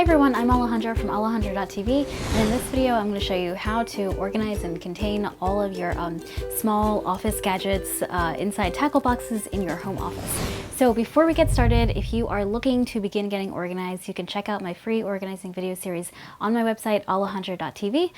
everyone, I'm Alejandra from Alejandra.tv, and in this video I'm going to show you how to organize and contain all of your small office gadgets inside tackle boxes in your home office. So before we get started, if you are looking to begin getting organized, you can check out my free organizing video series on my website, Alejandra.tv.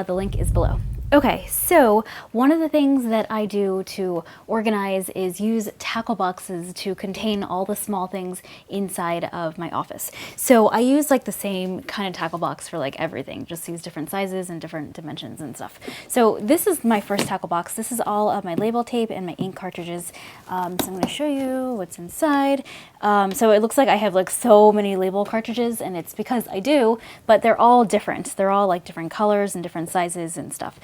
The link is below. Okay, so one of the things that I do to organize is use tackle boxes to contain all the small things inside of my office. So I use like the same kind of tackle box for like everything, just use different sizes and different dimensions and stuff. So this is my first tackle box. This is all of my label tape and my ink cartridges. So I'm going to show you what's inside. So it looks like I have like so many label cartridges, and it's because I do, but they're all different. They're all like different colors and different sizes and stuff.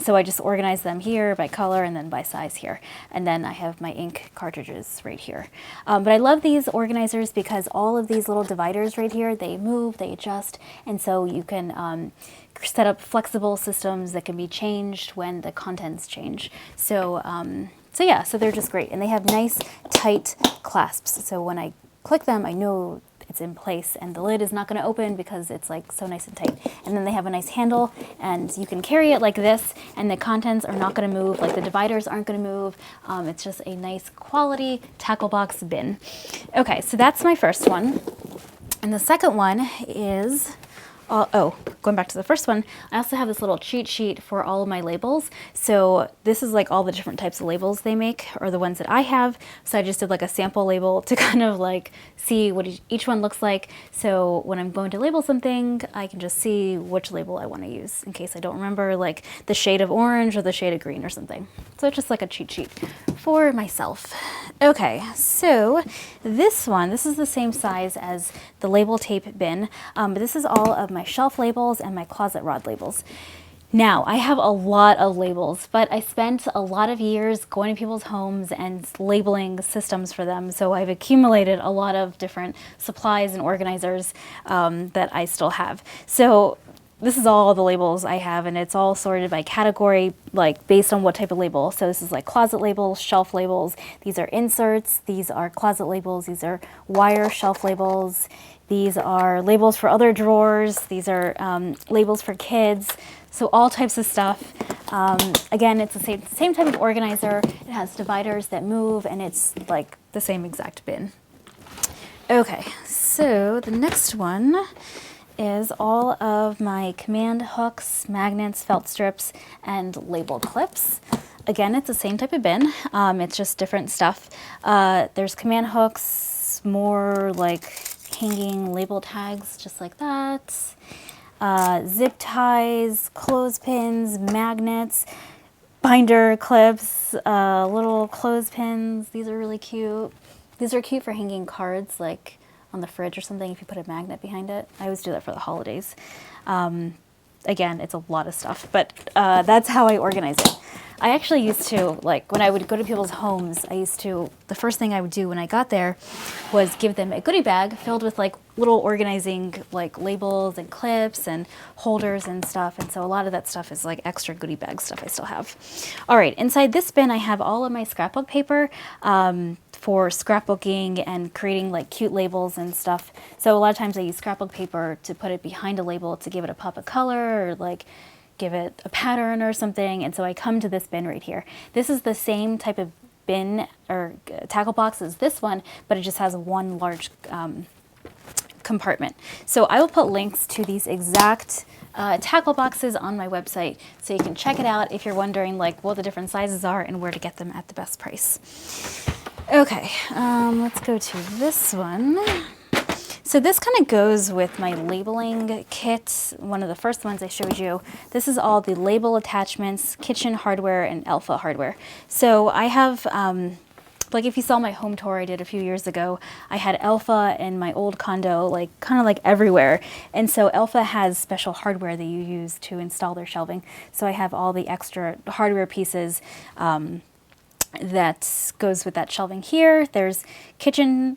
So I just organize them here by color and then by size here. And then I have my ink cartridges right here. But I love these organizers because all of these little dividers right here, they move, they adjust, and so you can set up flexible systems that can be changed when the contents change. So they're just great, and they have nice tight clasps. So when I click them, I know it's in place, and the lid is not going to open because it's like so nice and tight. And then they have a nice handle, and you can carry it like this, and the contents are not going to move, like the dividers aren't going to move. It's just a nice quality tackle box bin. Okay, so that's my first one. And the second one is, going back to the first one, I also have this little cheat sheet for all of my labels. So this is like all the different types of labels they make, or the ones that I have. So I just did like a sample label to kind of like see what each one looks like. So when I'm going to label something, I can just see which label I want to use in case I don't remember like the shade of orange or the shade of green or something. So it's just like a cheat sheet for myself. Okay, so this is the same size as the label tape bin, but this is all of my shelf labels and my closet rod labels. Now, I have a lot of labels, but I spent a lot of years going to people's homes and labeling systems for them, so I've accumulated a lot of different supplies and organizers that I still have. So this is all the labels I have, and it's all sorted by category, like based on what type of label. So this is like closet labels, shelf labels, these are inserts, these are closet labels, these are wire shelf labels, these are labels for other drawers, these are labels for kids, so all types of stuff. Again, it's the same type of organizer. It has dividers that move, and it's like the same exact bin. Okay, so the next one is all of my command hooks, magnets, felt strips, and label clips. Again, it's the same type of bin. It's just different stuff. There's command hooks, more like hanging label tags, just like that. Zip ties, clothespins, magnets, binder clips, little clothespins. These are really cute. These are cute for hanging cards, like on the fridge or something if you put a magnet behind it. I always do that for the holidays. Again, it's a lot of stuff, but that's how I organize it. I actually used to, like when I would go to people's homes, the first thing I would do when I got there was give them a goodie bag filled with like little organizing like labels and clips and holders and stuff. And so a lot of that stuff is like extra goodie bag stuff I still have. All right, inside this bin I have all of my scrapbook paper for scrapbooking and creating like cute labels and stuff. So a lot of times I use scrapbook paper to put it behind a label to give it a pop of color or like give it a pattern or something. And so I come to this bin right here. This is the same type of bin or tackle box as this one, but it just has one large compartment. So I will put links to these exact tackle boxes on my website so you can check it out if you're wondering like what the different sizes are and where to get them at the best price. Okay, let's go to this one. So this kind of goes with my labeling kit, one of the first ones I showed you. This is all the label attachments, kitchen hardware, and Alpha hardware. So I have, like if you saw my home tour I did a few years ago, I had Alpha in my old condo, like kind of like everywhere. And so Alpha has special hardware that you use to install their shelving. So I have all the extra hardware pieces that goes with that shelving here. There's kitchen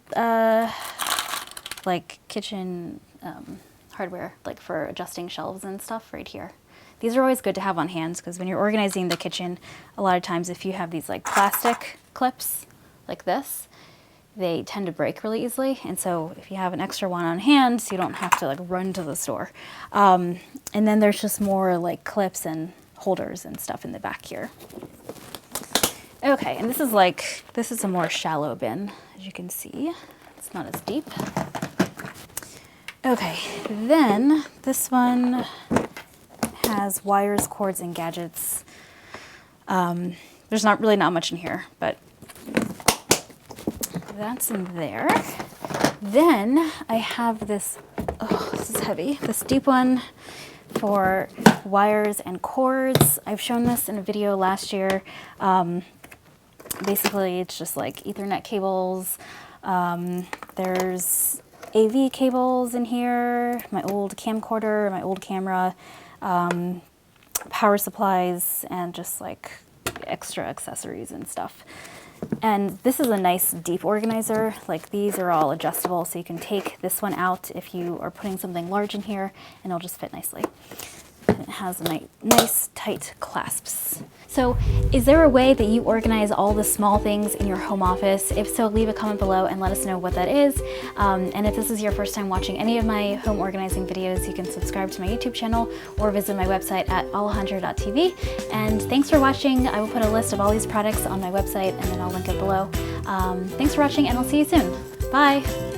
hardware, like for adjusting shelves and stuff right here. These are always good to have on hand because when you're organizing the kitchen, a lot of times if you have these like plastic clips like this, they tend to break really easily. And so if you have an extra one on hand, so you don't have to like run to the store. And then there's just more like clips and holders and stuff in the back here. Okay, and this is a more shallow bin, as you can see. It's not as deep. Okay, then this one has wires, cords, and gadgets. There's not much in here, but that's in there. Then I have this, oh, this is heavy, this deep one for wires and cords. I've shown this in a video last year. Basically, it's just like Ethernet cables. There's AV cables in here, my old camcorder, my old camera, power supplies, and just like extra accessories and stuff. And this is a nice deep organizer. Like these are all adjustable, so you can take this one out if you are putting something large in here, and it'll just fit nicely. And it has nice tight clasps. So is there a way that you organize all the small things in your home office? If so, leave a comment below and let us know what that is. And if this is your first time watching any of my home organizing videos, you can subscribe to my YouTube channel or visit my website at Alejandra.tv. And thanks for watching. I will put a list of all these products on my website and then I'll link it below. Thanks for watching, and I'll see you soon. Bye.